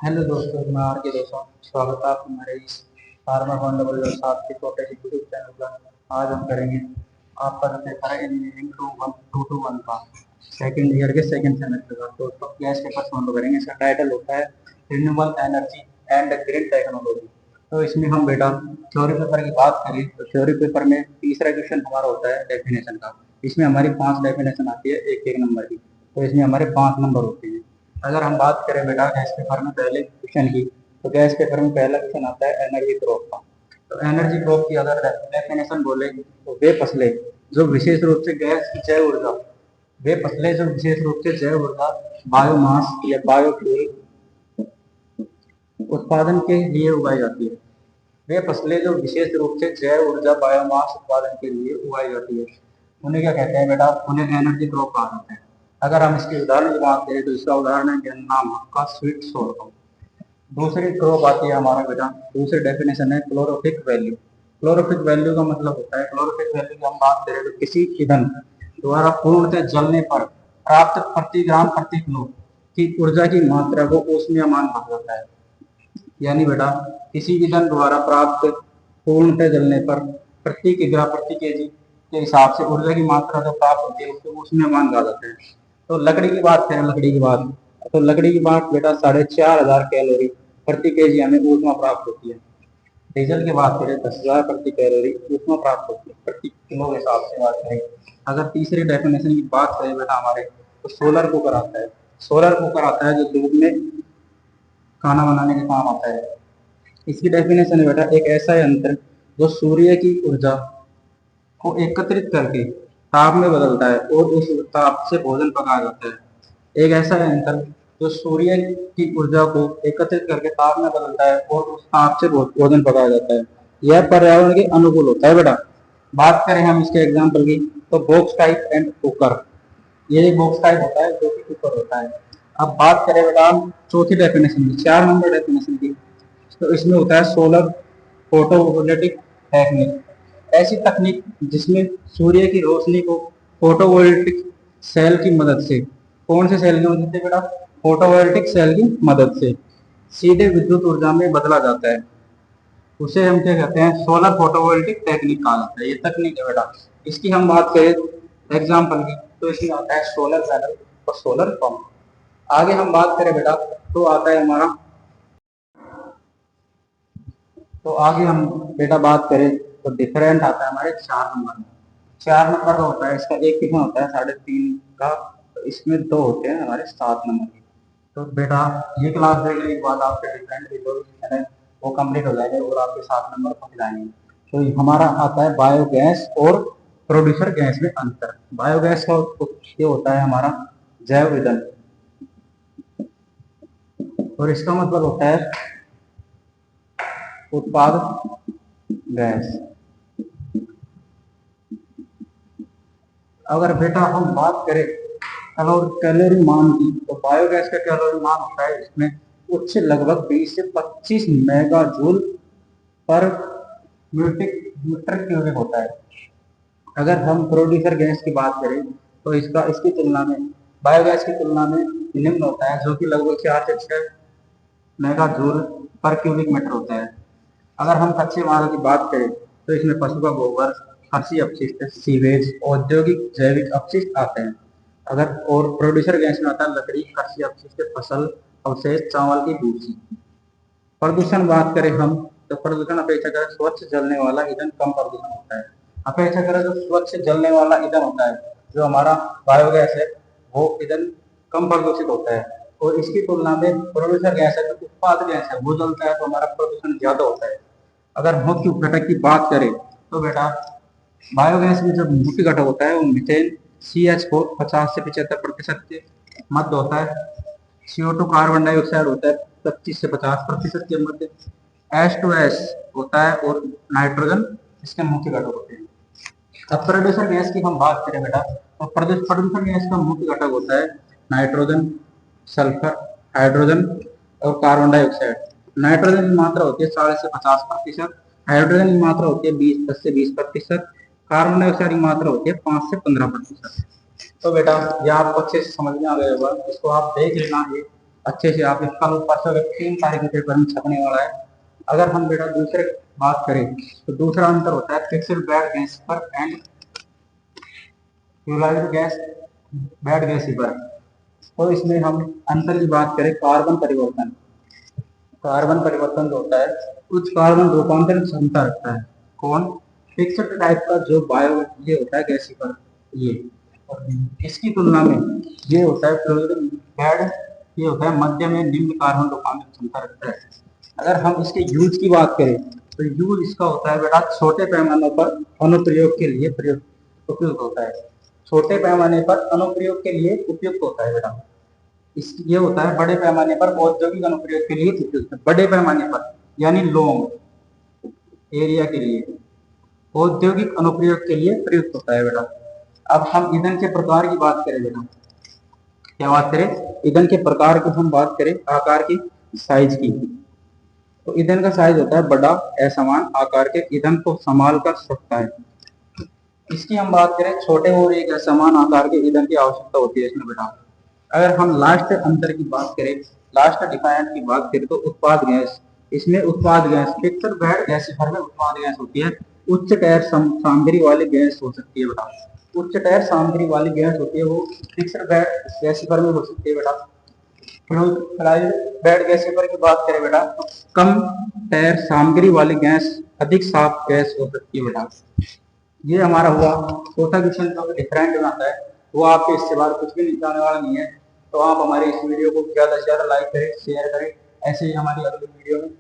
Hello दोस्तों, मैं are के दोस्तों स्वागत है आपका हमारे इस फार्मर 1007 के छोटे से यूट्यूब चैनल पर। आज हम करेंगे आपका जो पेपर है इंजीनियरिंग 221 का सेकंड ईयर के सेकंड सेमेस्टर का। तो उसका गैस पेपर सॉल्व करेंगे। इसका टाइटल होता है renewable energy and green technology. तो इसमें हम बेटा थ्योरी पेपर की बात करें तो थ्योरी पेपर में तीसरा क्वेश्चन हमारा होता है डेफिनेशन का। इसमें हमारी 5 डेफिनेशन आती है एक एक नंबर की। तो इसमें हमारे 5 नंबर होते हैं। अगर हम बात करें बेटा गैस पेपर में पहले क्वेश्चन की, तो गैस पेपर में पहला क्वेश्चन आता है एनर्जी क्रॉप का। तो एनर्जी क्रॉप की अगर डेफिनेशन बोले तो वे फसलें जो विशेष रूप से गैस की जैव ऊर्जा, वे फसलें जो विशेष रूप से जैव ऊर्जा, बायोमास या बायोफ्यूल उत्पादन के लिए उगाई जाती है। वे फसलें जो विशेष रूप से जैव ऊर्जा बायोमास उत्पादन के लिए उगाई जाती है, उन्हें क्या कहते हैं बेटा? उन्हें एनर्जी क्रॉप कहा जाता है। अगर हम इसके उदाहरण की बात करें तो इसका उदाहरण है गन्ना, मक्का, स्वीट, सोरगम। दूसरी क्रॉप आती है हमारा बेटा, दूसरी डेफिनेशन है क्लोरोफिक वैल्यू। क्लोरोफिक वैल्यू का मतलब होता है, क्लोरोफिक वैल्यू की हम बात करें तो किसी ईंधन द्वारा पूर्णतः जलने पर प्राप्त प्रति ग्राम प्रति किलो की ऊर्जा की मात्रा को ऊष्मीयमान कहा जाता है। यानी बेटा किसी ईंधन द्वारा प्राप्त पूर्णतः जलने पर प्रति किग्रा प्रति केजी के हिसाब से ऊर्जा की मात्रा जो प्राप्त होती है उसको ऊष्मीयमान कहा जाता है। तो लकड़ी की बात करें, लकड़ी की बात बेटा 4500 कैलोरी प्रति केजी हमें ऊष्मा प्राप्त होती है। डीजल की बात करें 10,000 प्रति कैलोरी ऊष्मा प्राप्त होती है प्रति किलो के हिसाब से बात करें। अगर तीसरी डेफिनेशन की बात करें बेटा हमारे, तो सोलर कुकर आता है। सोलर कुकर आता है जो धूप में खाना बनाने के काम आता है। इसकी डेफिनेशन है बेटा एक ऐसा यंत्र जो सूर्य की ऊर्जा को एकत्रित करके ताप में बदलता है और उस ताप से भोजन पकाया जाता है। एक ऐसा यंत्र जो सूर्य की ऊर्जा को एकत्रित करके ताप में बदलता है और उस ताप से भोजन पकाया जाता है। यह पर्यावरण के अनुकूल होता है बेटा। बात करें हम इसके एग्जाम्पल की, तो बॉक्स टाइप एंड कुकर। ये एक बॉक्स टाइप होता है जो कि कुकर होता है। अब बात करें बेटा हम चौथी डेफिनेशन की, 4 नंबर डेफिनेशन की, तो इसमें होता है सोलर फोटोवोल्टिक टेक्निक। ऐसी तकनीक जिसमें सूर्य की रोशनी को फोटोवोल्टिक सेल की मदद से, कौन से सेल की मदद से बेटा? फोटोवोल्टिक सेल की मदद से सीधे विद्युत ऊर्जा में बदला जाता है। उसे हम क्या कहते हैं? सोलर फोटोवोल्टिक टेक्निक कहा जाता है। ये तकनीक है बेटा। इसकी हम बात करें एग्जाम्पल की, तो इसमें आता है सोलर पैनल और सोलर पंप। आगे हम बात करें बेटा तो आता है हमारा, तो आगे हम बेटा बात करें तो डिफरेंट आता है हमारे 4 नंबर में। 4 नंबर का होता है, इसका एक क्वेश्चन होता है 3.5 का, तो इसमें 2 होते हैं हमारे 7 नंबर के। तो बेटा ये क्लास देखने के बाद आपके डिफरेंट के जो क्वेश्चन है वो कंप्लीट हो जाएंगे और आपके 7 नंबर पहुंच जाएंगे। तो हमारा आता है बायोगैस और प्रोड्यूसर गैस में अंतर। बायोगैस का ये होता है हमारा जैव ईंधन, और इसका मतलब होता है उत्पाद गैस। अगर बेटा हम बात करें कैलोरी मान की, तो बायोगैस का कैलोरी मान होता है इसमें उच्च लगभग 20 से 25 mega joule per metre cubic होता है। अगर हम प्रोड्यूसर गैस की बात करें तो इसका इसकी तुलना में बायोगैस की तुलना में निम्न होता है, जो कि लगभग 4 से 6 mega joule per cubic metre होता है। अगर हम कच्चे माल की बात करें तो इसमें पशु का गोबर, कृषि अपशिष्ट, सीवेज, औद्योगिक जैविक अपशिष्ट आते हैं। अगर और प्रोड्यूसर गैस में आता है लकड़ी, कृषि अपशिष्ट, फसल अवशेष, चावल की भूसी। प्रदूषण बात करें हम, तो प्रदूषण अपेक्षाकृत स्वच्छ जलने वाला ईंधन कम प्रदूषण होता है। अपेक्षाकृत जो स्वच्छ जलने वाला ईंधन होता है, जो हमारा बायोगैस है, वो ईंधन कम प्रदूषित होता है। और इसकी तुलना में प्रोड्यूसर गैस है, जो उत्पाद गैस है, वो जलता है तो हमारा प्रदूषण ज्यादा होता है। अगर मुख्य घटक की बात करें तो बेटा बायोगैस में जो मुख्य घटक होता है वो मीथेन CH4 50 से 75% के मध्य होता है। CO2 कार्बन डाइऑक्साइड होता है 25 से 50% के मध्य। H2S होता है और नाइट्रोजन इसके मुख्य घटक होते हैं। अब प्रोड्यूसर गैस की हम बात करें बेटा, तो प्रोड्यूसर गैस का मुख्य घटक होता है नाइट्रोजन, सल्फर, हाइड्रोजन और कार्बन डाइऑक्साइड। नाइट्रोजन की मात्रा होती है 40 से 50%, हाइड्रोजन की मात्रा होती है 10 से 20%, कार्बन डाइऑक्साइड की मात्रा होती है 5 से 15%। तो बेटा ये आपको अच्छे से समझ में आ गया होगा, इसको आप देख लेना। ये अच्छे से आप कल परसों 3 तारीख के पेपर में छपने वाला है। अगर हम बेटा दूसरे बात करें तो दूसरा अंतर होता है फिक्स्ड बेड गैस पर एंड फ्यूलाइज्ड गैस बेड गैस पर। तो इसमें हम अंतर की बात करें कार्बन परिवर्तन। कार्बन परिवर्तन जो होता है उच्च कार्बन रूपांतरण क्षमता रखता है। कौन? फिक्स्ड टाइप का जो बायो ये होता है गैसी पर ये, और इसकी तुलना में ये होता है फ्लूइड बेड, ये होता है मध्य में निम्न कार्बन रूपांतरण क्षमता रखता है। अगर हम इसके यूज की बात करें तो यूज इसका होता है बेटा छोटे पैमानों पर अनुप्रयोग के लिए उपयुक्त होता है। छोटे पैमाने पर अनुप्रयोग के लिए उपयुक्त होता है बेटा। इस ये होता है बड़े पैमाने पर औद्योगिक अनुप्रयोग के लिए उपयुक्त। बड़े पैमाने पर यानी लॉन्ग एरिया के लिए औद्योगिक अनुप्रयोग के लिए प्रयुक्त होता है बेटा। अब हम ईंधन के प्रकार की बात करें बेटा, क्या बात करें? ईंधन के प्रकार की हम बात करें आकार की, साइज की। तो ईंधन का साइज होता है बड़ा असमान आकार के ईंधन को संभाल कर सकता है। इसकी हम बात करें छोटे और एक असमान आकार के ईंधन की आवश्यकता होती है इसमें बेटा। अगर हम लास्ट अंतर की बात करें, लास्ट डिफाइंड की बात करें तो उत्पाद गैस, इसमें उत्पाद गैस फिक्स्ड बेड गैसीफर में उत्पाद गैस होती है। उच्च टायर सामग्री वाली गैस हो सकती है बेटा। उच्च टायर सामग्री वाली गैस होती है वो फिक्स्ड बेड गैसीफर में हो सकती है बेटा। बेड गैसीफर की बात करें बेटा तो कम टायर सामग्री वाली गैस अधिक साफ गैस हो सकती है बेटा। ये हमारा हुआ चौथा क्वेश्चन जो डिफरेंट में आता है, वो आपके इससे बाद कुछ भी निकलने वाला नहीं है। तो आप हमारे इस वीडियो को ज़्यादा से ज़्यादा लाइक करें, शेयर करें, ऐसे ही हमारी अगली वीडियो में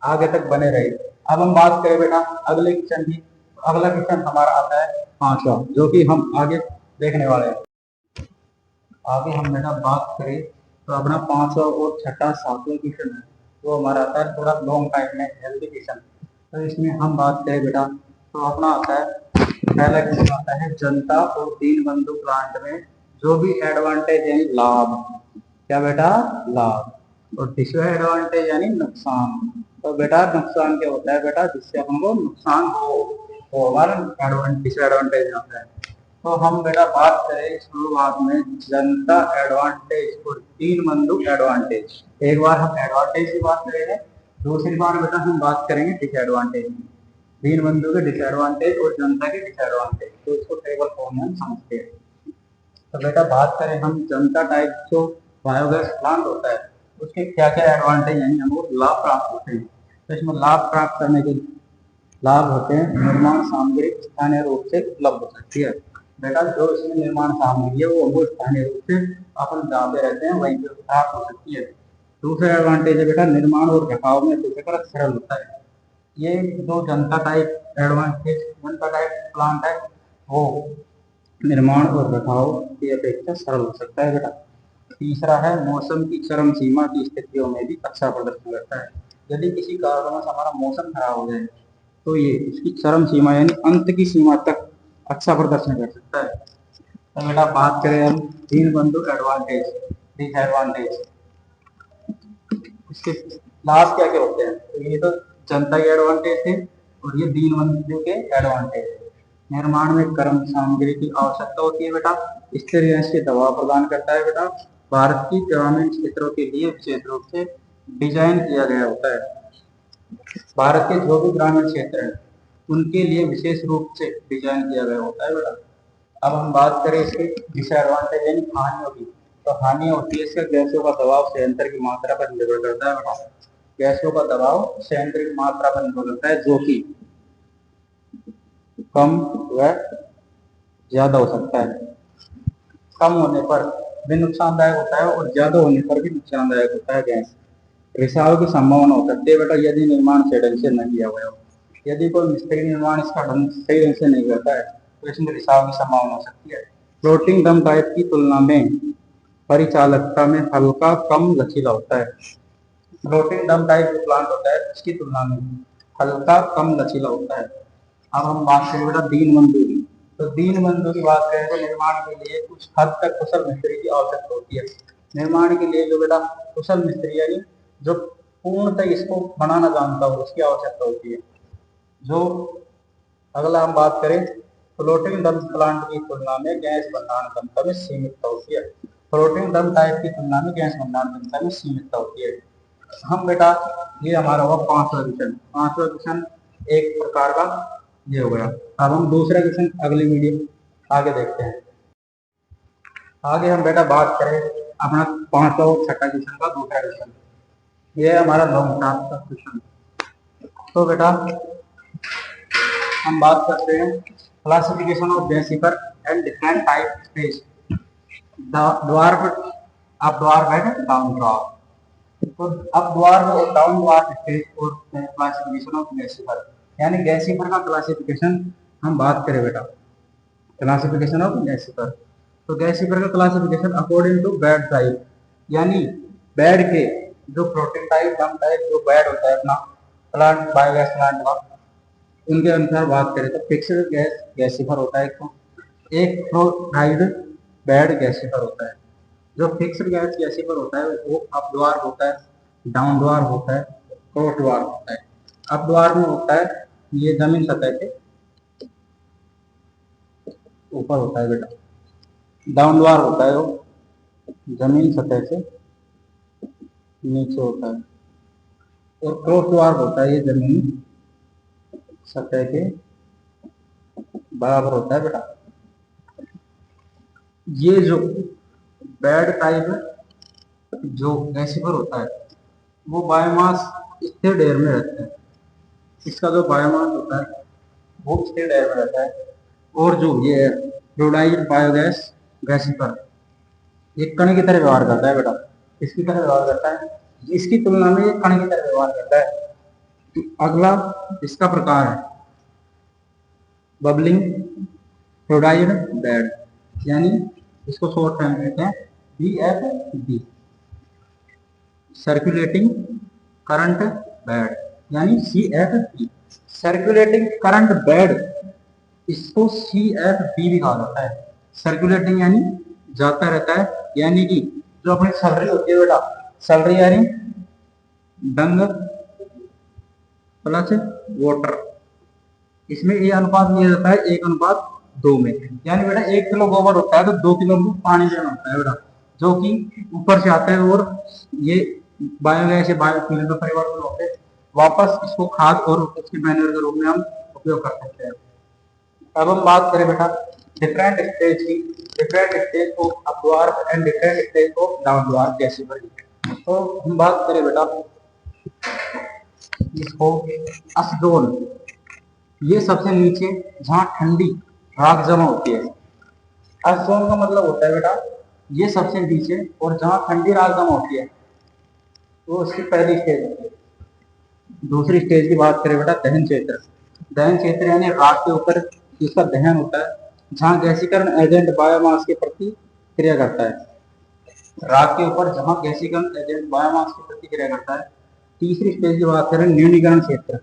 आगे तक बने रहे। अब हम बात करें बेटा अगले क्वेश्चन की। अगला क्वेश्चन हमारा आता है 5वां, जो कि हम आगे देखने वाले हैं। आगे हम बेटा बात करें तो अपना 5वां और छठा 7वां क्वेश्चन है, वो हमारा आता है थोड़ा लॉन्ग टाइम में हेल्दी क्वेश्चन। तो इसमें हम बात करें बेटा तो अपना आता है पहला क्वेश्चन आता है जनता और दीनबंधु प्लांट में जो भी एडवांटेज यानी लाभ, क्या बेटा? लाभ। और डिसएडवांटेज यानी नुकसान। तो बेटा नुकसान क्या होता है बेटा? जिससे अपन को नुकसान हो वो हमारा डिसएडवांटेज आता है। तो हम बेटा बात करें शुरुआत में जनता एडवांटेज और दीनबंधु एडवांटेज। एक बार हम एडवांटेज की बात करेंगे, दूसरी बार बेटा हम बात करेंगे डिसएडवांटेज की। दीनबंधु के डिसएडवांटेज और जनता के डिसएडवांटेज, तो इसको टेबल फॉर्म में समझते हैं। तो बेटा बात करें हम जनता टाइप जो बायोगैस प्लांट होता है उसके क्या क्या एडवांटेज यानी हमको लाभ प्राप्त होते हैं। तो इसमें लाभ प्राप्त करने के लाभ होते हैं, निर्माण सामग्री स्थानीय रूप से उपलब्ध हो सकती है। बेटा जो इसमें निर्माण सामग्री है वो हमको स्थानीय रूप से अपन जहाँ पे रहते हैं वहीं पे प्राप्त हो सकती है। दूसरा एडवांटेज है बेटा निर्माण और रखाव में अपेक्षाकृत सरल होता है। ये जो जनता टाइप एडवांटेज जनता टाइप प्लांट है वो निर्माण और रखाव की अपेक्षा सरल हो सकता है बेटा। तीसरा है मौसम की चरम सीमा की स्थितियों में भी अच्छा प्रदर्शन करता है। यदि किसी कारणवश हमारा मौसम खराब हो जाए तो ये उसकी चरम सीमा यानी अंत की सीमा तक अच्छा प्रदर्शन कर सकता है। तो बेटा बात करें हम दीनबंधु एडवांटेज डिसएडवांटेज, इसके लाभ क्या क्या होते हैं। तो ये तो जनता के एडवांटेज थे और ये दीनबंधु के एडवांटेज है। निर्माण में कर्म सामग्री की आवश्यकता होती है बेटा। स्थिर गैस के दबाव प्रदान करता है बेटा। भारत की ग्रामीण क्षेत्रों के लिए विशेष रूप से डिजाइन किया गया होता है। भारत के जो भी ग्रामीण क्षेत्र हैं उनके लिए विशेष रूप से डिजाइन किया गया होता है बेटा। अब हम बात करें इसके डिसएडवांटेज यानी हानियों की। तो हानि होती है इसका गैसों का दबाव संयंत्र की मात्रा पर निर्भर करता है बेटा। गैसों का दबाव संयंत्र की मात्रा पर निर्भर करता है जो कि कम व ज्यादा हो सकता है। कम होने पर भी नुकसानदायक होता है और ज्यादा होने पर भी नुकसानदायक होता है गैस। रिसाव की संभावना हो सकती है बेटा यदि निर्माण सही ढंग से न किया हुआ हो। यदि कोई मिस्त्री निर्माण इसका सही ढंग से नहीं करता है तो इसमें रिसाव की संभावना हो सकती है। फ्लोटिंग दम टाइप की तुलना में परिचालकता में हल्का कम लचीला होता है। फ्लोटिंग दम टाइप जो प्लांट होता है इसकी तुलना में हल्का कम लचीला होता है। अब हम बात करें बेटा दीनबंधु की। तो दीनबंधु की बात करें तो निर्माण के लिए कुछ हद तक कुशल मिस्त्री की आवश्यकता होती है। निर्माण के लिए जो बेटा कुशल मिस्त्री यानी जो पूर्णतः इसको बनाना जानता हो उसकी आवश्यकता होती है। जो अगला हम बात करें फ्लोटिंग दम प्लांट की तुलना में गैस भंडारण क्षमता में सीमित होती है। प्रोटीन दम टाइप की तुलना में गैस भंडारण क्षमता में सीमितता होती है। हम बेटा ये हमारा हुआ पांचवा क्वेश्चन। पांचवा क्वेश्चन एक प्रकार का ये हो गया। अब हम दूसरा क्वेश्चन अगली वीडियो आगे देखते हैं। आगे हम बेटा बात करें अपना पांचवा और छठा क्वेश्चन का दूसरा क्वेश्चन। ये है हमारा लॉन्ग टर्म का क्वेश्चन। तो बेटा हम बात करते हैं क्लासिफिकेशन ऑफ बेसिकर एंड डिफरेंट टाइप स्पेस द्वार अपद्वार है डाउन द्वार। तो अपद्वार और डाउन द्वार स्पेस और क्लासिफिकेशन ऑफ बेसिकर यानी गैसीफर का क्लासिफिकेशन हम बात करें बेटा। क्लासिफिकेशन ऑफ गैसीफर, तो गैसीफर का classification according to bed type यानी बेड के जो प्रोटीन टाइप दम टाइप जो बेड होता है अपना प्लांट बायोगैस प्लांट का, उनके अनुसार बात करें तो फिक्स्ड गैस गैसीफर होता है एक फ्लोराइड बेड गैसीफर होता है। जो फिक्स्ड गैस गैसीफर होता है वो अपद्वार होता है, डाउन द्वार होता है, क्रॉस द्वार होता है। अपद्वार में होता है ये जमीन सतह के ऊपर होता है बेटा, डाउन द्वार होता है वो जमीन सतह से नीचे होता है, और क्रॉस द्वार होता है ये जमीन सतह के बराबर होता है बेटा। ये जो बेड टाइप जो गैसीफर होता है वो बायोमास स्थिर ढेर में रहता है। इसका जो बायोमास होता है वो स्थिर ढेर में रहता है। और जो ये फ्लूइडाइज्ड बायोगैस गैसीफर ये कण की तरह व्यवहार करता है बेटा। इसकी तरह व्यवहार करता है, इसकी तुलना में ये कण की तरह व्यवहार करता है। तो अगला इसका प्रकार है बबलिंग फ्लूइडाइज्ड बेड यानी इसको शॉर्ट फॉर्म कहते हैं BFB, सर्कुलेटिंग करंट बेड यानी CFB। सर्कुलेटिंग करंट बेड इसको CFB भी कहा जाता है। सर्कुलेटिंग यानी जाता रहता है, यानी कि जो अपनी सैलरी होती है बेटा, सैलरी यानी डंग प्लस वाटर, इसमें ये अनुपात लिया जाता है 1:2 में। यानी बेटा 1 किलो गोबर होता है तो 2 किलो पानी देना होता है बेटा, जो कि ऊपर से आता है और ये बायोगैस या बायोफ्यूल में परिवर्तन होते हैं, वापस इसको खाद और उसके मैन्योर के रूप में हम उपयोग कर सकते हैं। अब हम बात करें बेटा डिफरेंट स्टेज की, डिफरेंट स्टेज ऑफ अपद्वार एंड डिफरेंट स्टेज ऑफ डाउनद्वार गैसीफर की। तो हम बात करें बेटा इसको असिडोन, ये सबसे नीचे जहाँ ठंडी राख जमा होती है। असिडोन का मतलब होता है बेटा ये सबसे नीचे और जहाँ ठंडी राख जमा होती है वो उसकी पहली स्टेज होती है। दूसरी स्टेज की बात करें बेटा दहन क्षेत्र। दहन क्षेत्र यानी राख के ऊपर जिसका दहन होता है, जहाँ गैसीकरण एजेंट बायोमास के प्रति क्रिया करता है। राख के ऊपर जहाँ गैसीकरण एजेंट बायोमास के प्रति क्रिया करता है। तीसरी स्टेज की बात करें न्यूनीकरण क्षेत्र।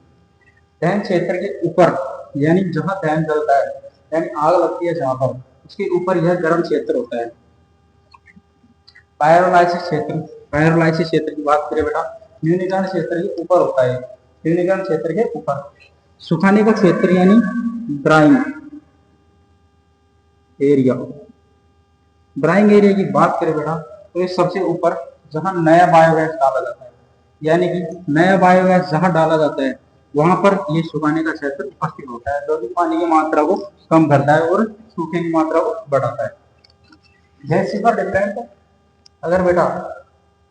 दहन क्षेत्र के ऊपर यानी जहाँ दहन जलता है यानी आग लगती है जहाँ पर, उसके ऊपर यह गर्म क्षेत्र होता है। पायरोलाइसिस क्षेत्र, पायरोलाइसिस क्षेत्र की बात करें बेटा न्यूनीकरण क्षेत्र के ऊपर होता है। न्यूनीकरण क्षेत्र के ऊपर सुखाने का क्षेत्र यानी ड्राइंग एरिया। ड्राइंग एरिया की बात करें बेटा तो ये सबसे ऊपर जहां नया बायोगैस डाला जाता है, यानी कि नया बायोगैस जहां डाला जाता है वहां पर ये सुखाने का क्षेत्र उपस्थित होता है, जो कि पानी की मात्रा को कम करता है और सूखे की मात्रा को बढ़ाता है। गैसीफर डिफरेंट, अगर बेटा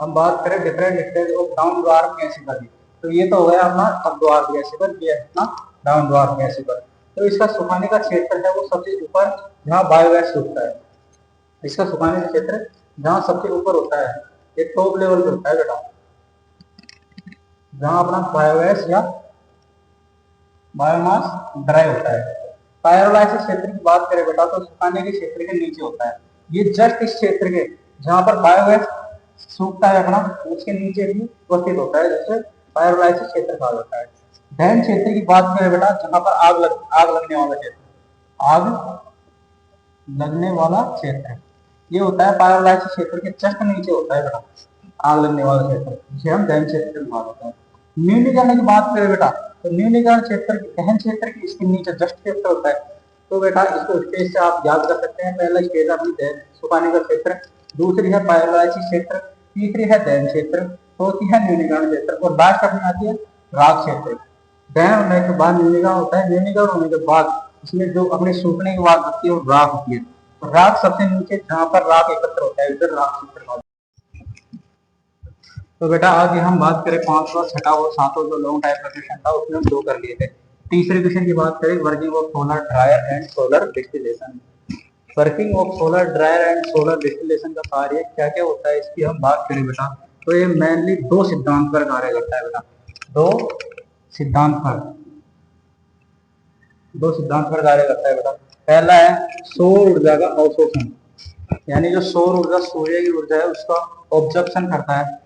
हम बात करें डिफरेंट स्टेज ऑफ डाउन द्वार गैसीफर की, तो ये तो हो गया अपना अपद्वार गैसीफर, ये अपना डाउन द्वार गैसीफर। तो इसका सुखाने का क्षेत्र है वो सबसे ऊपर जहाँ बायोगैस सूखता है। इसका सुखाने का क्षेत्र जहाँ सबसे ऊपर होता है, एक टॉप लेवल पे होता है बेटा, जहाँ अपना बायोगैस या बायोमास ड्राई होता है। पायरोलाइसिस क्षेत्र की बात करें बेटा तो सुखाने के क्षेत्र के नीचे होता है। ये जस्ट इस क्षेत्र के जहाँ पर बायोगैस सूखता है अपना उसके नीचे भी उपस्थित होता है, जिसे पायरोलाइसिस क्षेत्र कहा जाता है। दहन क्षेत्र की बात करें बेटा जहाँ पर आग लगने वाला क्षेत्र, आग लगने वाला क्षेत्र ये होता है पायरोलाइसिस क्षेत्र के जस्ट नीचे होता है बेटा, आग लगने वाला क्षेत्र जिसे हम दहन क्षेत्र कहा जाता है। न्यूनीकरण की बात करें बेटा तो न्यूनीकरण क्षेत्र दहन क्षेत्र के इसके नीचे जस्ट क्षेत्र होता है। तो बेटा इसको स्टेज से आप याद कर सकते हैं। पहला स्टेज अपनी दहन सुखाने का क्षेत्र, दूसरी है पायरोलाइसिस क्षेत्र, तीसरी है दहन क्षेत्र, चौथी है न्यूनीकरण क्षेत्र और लास्ट अपनी आती है राख क्षेत्र। दहन होने के बाद न्यूनीकरण होता है, न्यूनीकरण होने के बाद इसमें जो अपने सूखने की बात होती है वो राख होती है। तो राख सबसे नीचे जहां पर राख एकत्र होता है उधर राख क्षेत्र का। तो बेटा आगे हम बात करें पांचवा, छठा और सातवां जो लॉन्ग टाइप का क्वेश्चन था उसमें हम दो कर लिए थे। तीसरे क्वेश्चन की बात करें working of solar dryer and solar distillation. Working of solar dryer and solar distillation का कार्य क्या क्या होता है इसकी हम बात करें बेटा, तो ये मेनली दो सिद्धांत पर कार्य करता है बेटा। सिद्धांत पर दो सिद्धांत पर कार्य करता है बेटा। पहला है सौर ऊर्जा का अवशोषण, यानी जो सौर ऊर्जा सूर्य की ऊर्जा है उसका ऑब्जर्प्शन करता है।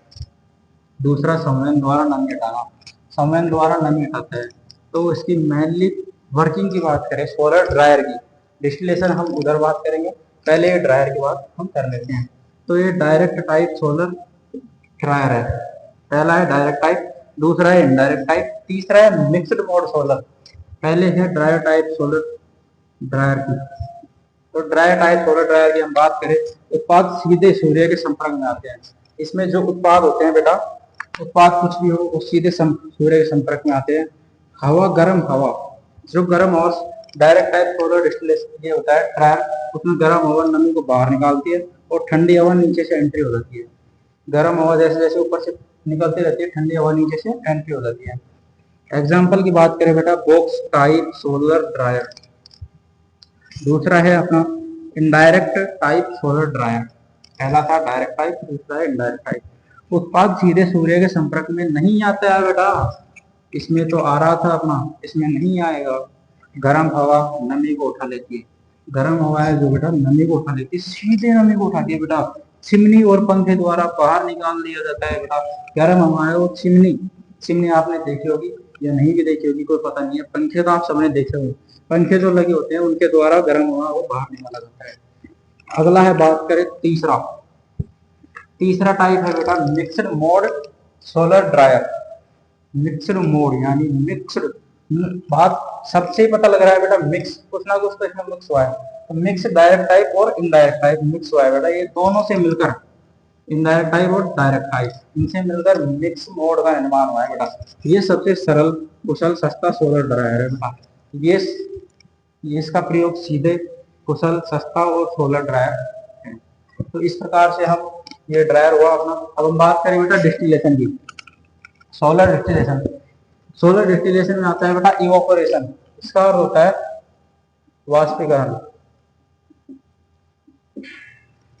दूसरा संवहन द्वारा नमी हटाना, संवहन द्वारा नमी हटाता है। तो इसकी मेनली वर्किंग की बात करें सोलर ड्रायर की, डिस्टिलेशन हम उधर बात करेंगे, पहले ये ड्रायर की बात हम कर लेते हैं। तो ये डायरेक्ट टाइप सोलर ड्रायर है, पहला है डायरेक्ट टाइप, दूसरा है इनडायरेक्ट टाइप, तीसरा है मिक्स्ड मोड सोलर। पहले है ड्रायर टाइप सोलर ड्रायर की। तो ड्रायर टाइप सोलर ड्रायर की हम बात करें, उत्पाद सीधे सूर्य के संपर्क में आते हैं। इसमें जो उत्पाद होते हैं बेटा, उत्पाद कुछ भी हो वो सीधे सूर्य के संपर्क में आते हैं। हवा, गर्म हवा, जो गर्म और डायरेक्ट टाइप सोलर डिस्टिलेशन ये होता है ड्रायर, उसमें गर्म हवा नमी को बाहर निकालती है और ठंडी हवा नीचे से एंट्री हो जाती है। गर्म हवा जैसे जैसे ऊपर से निकलती रहती है, ठंडी हवा नीचे से एंट्री हो जाती है। एग्जाम्पल की बात करें बेटा, बॉक्स टाइप सोलर ड्रायर। दूसरा है अपना इनडायरेक्ट टाइप सोलर ड्रायर, पहला था डायरेक्ट टाइप, दूसरा है इनडायरेक्ट टाइप। उत्पाद सीधे सूर्य के संपर्क में नहीं आता है बेटा, इसमें तो आ रहा था अपना, इसमें नहीं आएगा। गर्म हवा नमी को उठा लेती है, गर्म हवा है जो बेटा नमी को उठा लेती है, सीधे नमी को उठाती है बेटा, चिमनी और पंखे द्वारा बाहर निकाल दिया जाता है बेटा। गर्म हवा है वो चिमनी आपने देखी होगी या नहीं भी देखी होगी कोई पता नहीं है, पंखे तो आप सबने देखे होंगे, पंखे जो लगे होते हैं उनके द्वारा गर्म हवा वो बाहर निकाला जाता है। अगला है बात करें तीसरा टाइप है बेटा mixed mode solar dryer. Mixed mode यानी मिक्स्ड, बात सबसे ही पता लग रहा है बेटा मिक्स, कुछ ना कुछ तो इसमें मिक्स हुआ है। तो मिक्स डायरेक्ट टाइप और इनडायरेक्ट टाइप मिक्स हुआ है बेटा, ये दोनों से मिलकर इनडायरेक्ट टाइप और डायरेक्ट टाइप इनसे मिलकर मिक्स मोड का निर्माण हुआ है बेटा। ये सबसे सरल, कुशल, सस्ता सोलर ड्रायर है बेटा। ये इसका प्रयोग सीधे, कुशल, सस्ता और सोलर ड्रायर है। तो इस प्रकार से हम ये ड्रायर हुआ अपना। अब हम बात करें बेटा डिस्टिलेशन की। सोलर डिस्टिलेशन में आता है बेटा इवापोरेशन, इसका अर्थ होता है वाष्पीकरण।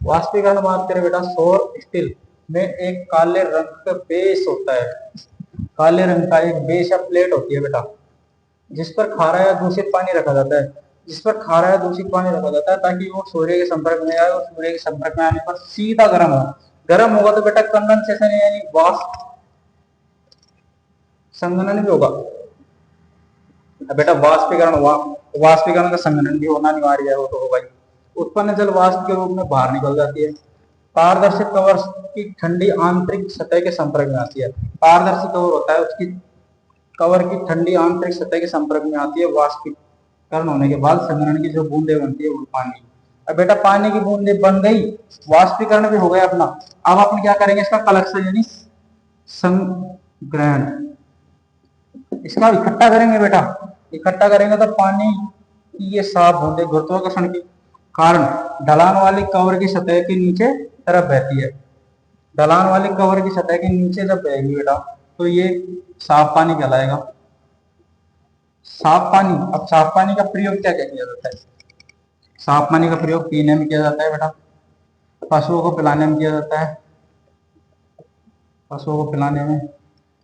वाष्पीकरण बात करें बेटा, सौर स्टील में एक काले रंग का बेस होता है, काले रंग का एक बेस या प्लेट होती है बेटा, जिस पर खारा या दूषित पानी रखा जाता है, ताकि वो सूर्य के संपर्क में आए और सूर्य के संपर्क में आने पर सीधा गर्म हो। गर्म होगा तो बेटा कंडेंसेशन यानी वाष्प संघनन भी होगा। बेटा वाष्पीकरण का संघनन भी होना अनिवार्य है, वो तो होगा ही। उत्पन्न जल वाष्प के रूप में बाहर निकल जाती है। पारदर्शी कवर की ठंडी आंतरिक सतह के संपर्क में आती है। पारदर्शी कवर होता है, उसकी कवर की ठंडी आंतरिक सतह के संपर्क में आती है। वाष्पीकरण होने के बाद संघनन की जो बूंदे बनती है वो पानी। अब बेटा पानी की बूंदे बन गई, वाष्पीकरण भी हो गया अपना। अब अपन क्या करेंगे, इसका कलेक्शन यानी संग्रहण, इसका इकट्ठा करेंगे बेटा। इकट्ठा करेंगे तो पानी की ये साफ बूंदे गुरुत्वाकर्षण के कारण ढलान वाली कवर की सतह के नीचे तरफ बहती है। ढलान वाली कवर की सतह के नीचे जब बहेगी बेटा तो ये साफ पानी कहलाएगा। साफ पानी, अब साफ पानी का प्रयोग क्या क्या किया जाता है? साफ पानी का प्रयोग पीने में किया जाता है बेटा, पशुओं को पिलाने में किया जाता है, पशुओं को पिलाने में,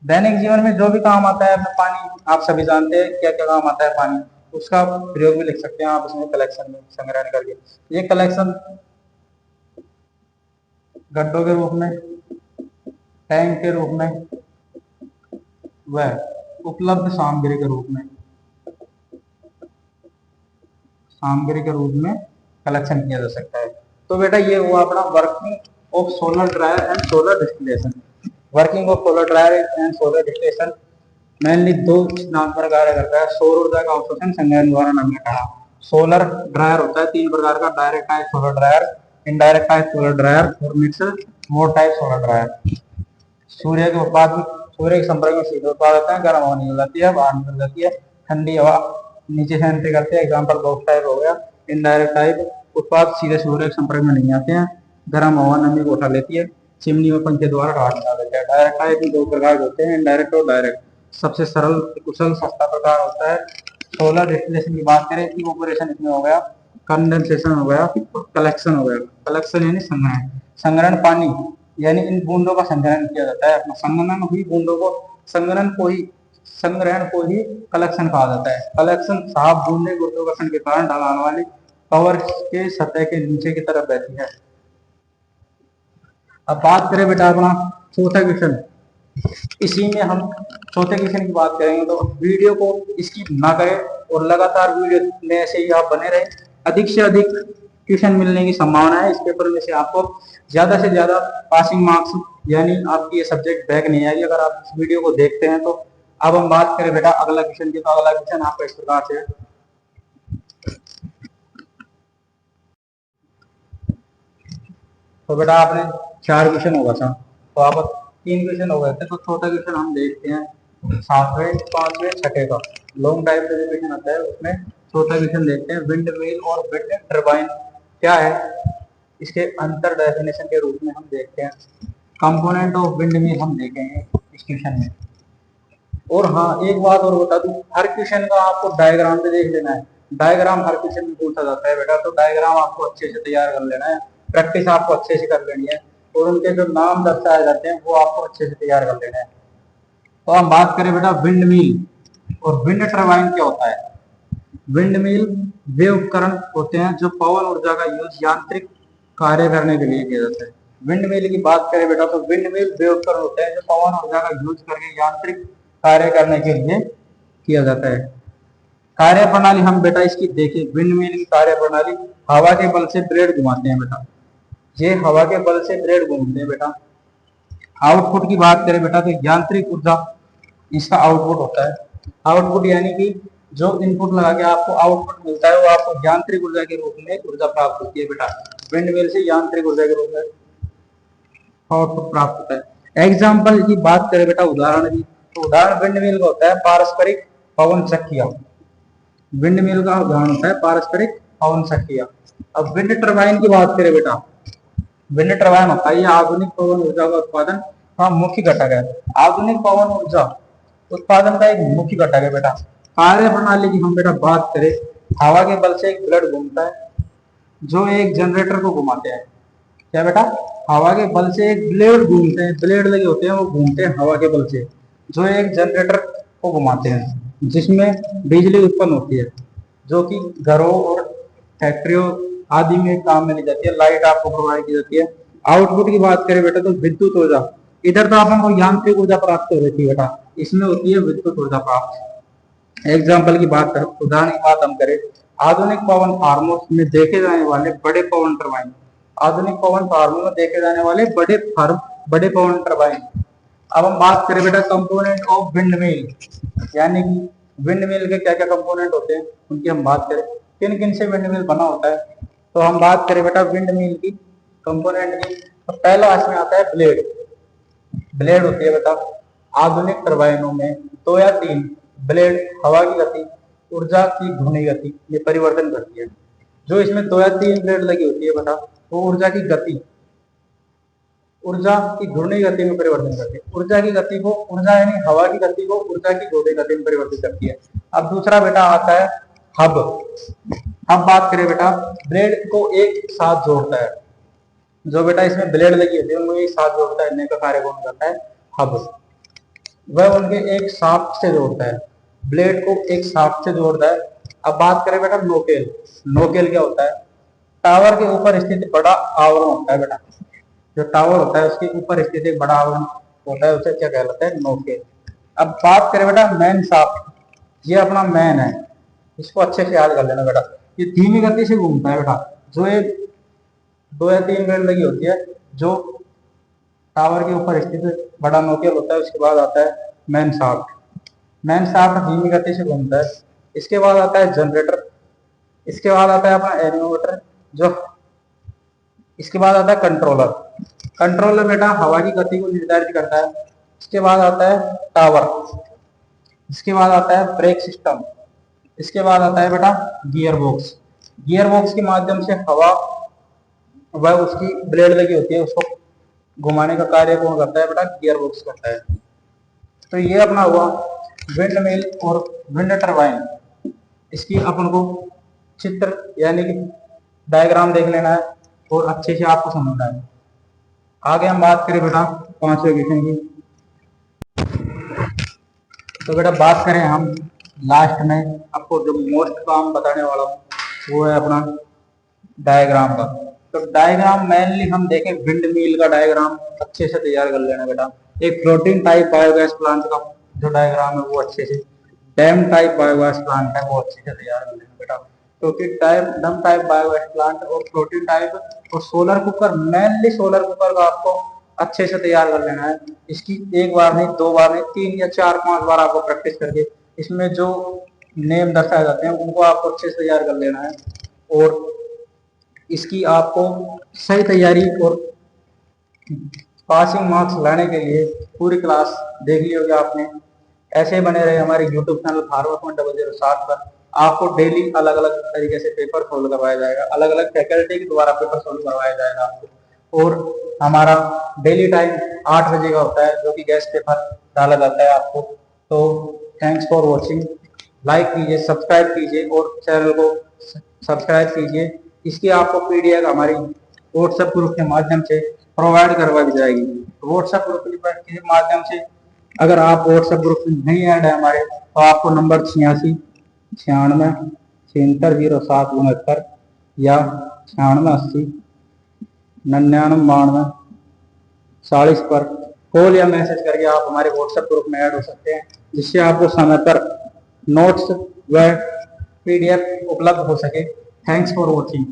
दैनिक जीवन में जो भी काम आता है अपना पानी, आप सभी जानते हैं क्या क्या काम आता है पानी, उसका प्रयोग भी लिख सकते हैं आप इसमें कलेक्शन में संग्रहण करके। ये कलेक्शन गड्ढों के रूप में, टैंक के रूप में, वह उपलब्ध सामग्री के रूप में, कलेक्शन किया जा सकता है। तो बेटा ये हुआ अपना working of solar dryer and solar distillation. Working of solar dryer and solar distillation mainly दो नाम पर कार्य करता है, सौर ऊर्जा का अवशोषण, संघनन द्वारा नमी हटाना। सोलर ड्रायर होता है तीन प्रकार का, direct type solar dryer, indirect type solar dryer और mixer mode type solar dryer. सूर्य के उत्पाद में, सूर्य के संपर्क में सीधे उत्पाद होता है, गर्म हवा निकल जाती है, बाहर निकल जाती है, ठंडी हवा नीचे से एंट्री करती है। एग्जाम्पल बॉक्स टाइप हो गया। इनडायरेक्ट टाइप उत्पाद सीधे सूर्य के संपर्क में नहीं आते हैं, गर्म हवा नमी को उठा लेती है, चिमनी में पंखे द्वारा हवा निकाल देते हैं। डायरेक्ट टाइप में दो प्रकार के होते हैं, इनडायरेक्ट और डायरेक्ट। सबसे सरल कुशल सस्ता प्रकार होता है सोलर डिस्टिलेशन की बात करें, इवोपोरेशन इसमें हो गया, कंडेंसेशन हो गया, कलेक्शन हो गया। कलेक्शन यानी संग्रहण, संग्रहण पानी यानी इन बूंदों का संग्रहण किया जाता है। अपना संग्रहण हुई बूंदों को, संग्रहण को ही कलेक्शन कहा जाता है। कलेक्शन साफ बूंदे गुरुत्वाकर्षण के कारण ढलान वाली कवर के सतह के नीचे की तरफ बहती है। अब बात करें बेटा अपना चौथा क्वेश्चन, इसी में हम चौथे क्वेश्चन की बात करेंगे। तो वीडियो को स्किप ना करें और लगातार वीडियो में ऐसे ही आप बने रहे। अधिक से अधिक क्वेश्चन मिलने की संभावना है। इस पेपर में से आपको ज्यादा से ज्यादा पासिंग मार्क्स यानी आपकी ये सब्जेक्ट बैक नहीं आएगी अगर आप इस वीडियो को देखते हैं तो। अब हम बात करें बेटा अगला क्वेश्चन की, तो अगला क्वेश्चन आपका इस प्रकार से है। तो बेटा आपने 4 क्वेश्चन होगा था, तो आप 3 क्वेश्चन हो गए थे। तो छोटा क्वेश्चन हम देखते हैं 7वें 5वें 6ठे का लॉन्ग टाइप का जो क्वेश्चन आता है उसमें छोटा क्वेश्चन देखते हैं। विंड मिल और विंड टर्बाइन क्या है, इसके अंतर डेफिनेशन के रूप में हम देखते हैं। कंपोनेंट ऑफ विंड मिल हम देखेंगे इस क्वेश्चन में। और हाँ एक बात और बता दूं, हर क्वेश्चन का आपको डायग्राम पे देख लेना है। डायग्राम हर क्वेश्चन में पूछा जाता है बेटा, तो डायग्राम आपको अच्छे से तैयार कर लेना है, प्रैक्टिस आपको अच्छे से कर लेनी है, और उनके जो नाम दर्शाए जाते हैं वो आपको अच्छे से तैयार कर लेना है। तो हम बात करें बेटा विंड मिल और विंड टर्बाइन क्या होता है। विंड मिल वे उपकरण होते हैं जो पवन ऊर्जा का यूज यांत्रिक कार्य करने के लिए किया जाता है। विंड मिल की बात करें बेटा, तो विंड मिल वे उपकरण होते हैं जो पवन ऊर्जा का यूज करके यांत्रिक कार्य करने के लिए किया जाता है। कार्य प्रणाली हम बेटा इसकी देखें, विंड मिल की कार्य प्रणाली हवा के बल से ब्लेड घुमाते हैं बेटा, ये हवा के बल से ब्लेड घूमते हैं बेटा। आउटपुट की बात करें बेटा, तो यांत्रिक ऊर्जा इसका आउटपुट होता है। आउटपुट यानी कि जो इनपुट लगा के आपको आउटपुट मिलता है वो आपको यांत्रिक ऊर्जा के रूप में ऊर्जा प्राप्त होती है बेटा। विंड मिल से यांत्रिक ऊर्जा के रूप में आउटपुट प्राप्त होता है। एग्जाम्पल की बात करें बेटा उदाहरण की, तो उदाहरण विंड मिल का होता है पारस्परिक पवन चक्कियां। विंड मिल का उदाहरण होता है पारस्परिक पवन चक्कियां। अब विंड टर्बाइन की बात करें बेटा, विंड टर्बाइन होता है ये आधुनिक पवन ऊर्जा का उत्पादन का मुख्य घटक है। आधुनिक पवन ऊर्जा उत्पादन का एक मुख्य घटक है बेटा। कार्य प्रणाली की हम बेटा बात करें, हवा के बल से एक ब्लेड घूमता है जो एक जनरेटर को घुमाते हैं। क्या बेटा, हवा के बल से एक ब्लेड घूमते हैं, ब्लेड लगे होते हैं वो घूमते हैं हवा के बल से, जो एक जनरेटर को घुमाते हैं जिसमें बिजली उत्पन्न होती है, जो कि घरों और फैक्ट्रियों आदि में काम में ली जाती है, लाइट आपको प्रोवाइड की जाती है। आउटपुट की बात करें बेटा, तो विद्युत ऊर्जा, इधर तो अपन को यांत्रिक ऊर्जा प्राप्त हो रही है बेटा, इसमें होती है विद्युत ऊर्जा प्राप्त। एग्जाम्पल की बात करें, उदाहरण की बात हम करें, आधुनिक पवन फार्मों में देखे जाने वाले बड़े पवन टर्बाइन, आधुनिक पवन फार्मों में देखे जाने वाले बड़े पवन टर्बाइन। अब हम बात करें बेटा कंपोनेंट ऑफ विंड मिल, यानी कि विंड मिल के क्या क्या कंपोनेंट होते हैं उनकी हम बात करें, किन किन से विंड मिल बना होता है। तो हम बात करें बेटा विंड मिल की कंपोनेंट की, तो पहला इसमें आता है ब्लेड। ब्लेड होती है बेटा आधुनिक टर्बाइनों में 2 या 3 ब्लेड हवा की गति, ऊर्जा की घूर्णी गति ये परिवर्तन करती है। जो इसमें 2 या 3 ब्लेड लगी होती है बेटा वो ऊर्जा की गति, ऊर्जा की घूर्णी गति में परिवर्तन करती है। ऊर्जा की गति को, ऊर्जा यानी हवा की गति को ऊर्जा की घूर्णी गति में परिवर्तित करती है। अब दूसरा बेटा आता है हब। अब बात करें बेटा ब्लेड को एक साथ जोड़ता है, जो बेटा इसमें ब्लेड लगी होती है उनको एक साथ जोड़ता है, का कार्य कौन करता है, हब। वह उनके एक शाफ्ट से जोड़ता है, ब्लेड को एक शाफ्ट से जोड़ता है। अब बात करें बेटा नोकेल। नोकेल क्या होता है, टावर के ऊपर स्थित बड़ा आवरण होता है बेटा, जो टावर होता है उसके ऊपर स्थित एक बड़ा आवरण होता है उसे क्या कहलाता है, नोकेल। अब बात करें बेटा मैन शाफ्ट, ये अपना मैन है, इसको अच्छे से याद कर लेना बेटा। ये धीमी गति से घूमता है बेटा, जो एक 2 या 3 ब्लेड लगी होती है, जो टावर के ऊपर स्थित बड़ा नोकेल होता है। उसके बाद आता है मैन शाफ्ट। मैन शाफ्ट धीमी गति से घूमता है। इसके बाद आता है जनरेटर। इसके बाद आता है अपना एनिमोमीटर, जो इसके बाद आता है कंट्रोलर। कंट्रोलर बेटा हवा की गति को निर्धारित करता है। इसके बाद आता है टावर। इसके बाद आता है ब्रेक सिस्टम। इसके बाद आता है बेटा गियर बॉक्स। गियर बॉक्स के माध्यम से हवा वह उसकी ब्लेड लगी होती है, उसको घुमाने का कार्य कौन करता है बेटा? गियर बॉक्स करता है। तो ये अपना हुआ विंड मिल और विंड टरबाइन। इसकी अपन को चित्र यानी कि डायग्राम देख लेना है और अच्छे से आपको समझना है। आगे हम बात करें बेटा पांचवें विषय की। तो बेटा बात करें हम लास्ट में आपको जो मोस्ट काम बताने वाला हूँ वो है अपना डायग्राम का। तो डायग्राम मेनली हम देखें विंड मिल का डायग्राम अच्छे से तैयार कर लेना बेटा। एक फ्लोटिंग टाइप बायोगैस प्लांट का जो डायग्राम है वो अच्छे से, डैम टाइप बायोगैस प्लांट है वो अच्छे से तैयार कर लेना बेटा। क्योंकि डैम टाइप बायोगैस प्लांट और फ्लोटिंग टाइप और solar cooker, mainly solar cooker का आपको अच्छे से तैयार कर लेना है। इसकी एक बार नहीं, दो बार नहीं, 3 या 4-5 बार आपको प्रैक्टिस करके इसमें जो नेम दर्शाए जाते हैं उनको आपको अच्छे से तैयार कर लेना है। और इसकी आपको सही तैयारी और पासिंग मार्क्स लाने के लिए पूरी क्लास देख ली होगी आपने। ऐसे बने रहे हमारे यूट्यूब चैनल फार्मर.007 पर। आपको डेली अलग अलग तरीके से पेपर सोल्व करवाया जाएगा, अलग अलग फैकल्टी के द्वारा पेपर सोल्व करवाया जाएगा आपको। और हमारा डेली टाइम 8 बजे का होता है जो कि गेस्ट पेपर डाला जाता है आपको। तो थैंक्स फॉर वॉचिंग। लाइक कीजिए, सब्सक्राइब कीजिए और चैनल को सब्सक्राइब कीजिए। इसकी आपको पीडीएफ हमारी व्हाट्सएप ग्रुप के माध्यम से प्रोवाइड करवाई जाएगी। व्हाट्सएप ग्रुप के माध्यम से अगर आप व्हाट्सएप ग्रुप में नहीं ऐड है हमारे, तो आपको नंबर 86 96 76 07 69 या 96 80 99 92 40 पर कॉल या मैसेज करके आप हमारे व्हाट्सएप ग्रुप में ऐड हो सकते हैं, जिससे आपको समय पर नोट्स व पीडीएफ उपलब्ध हो सके। Thanks for watching.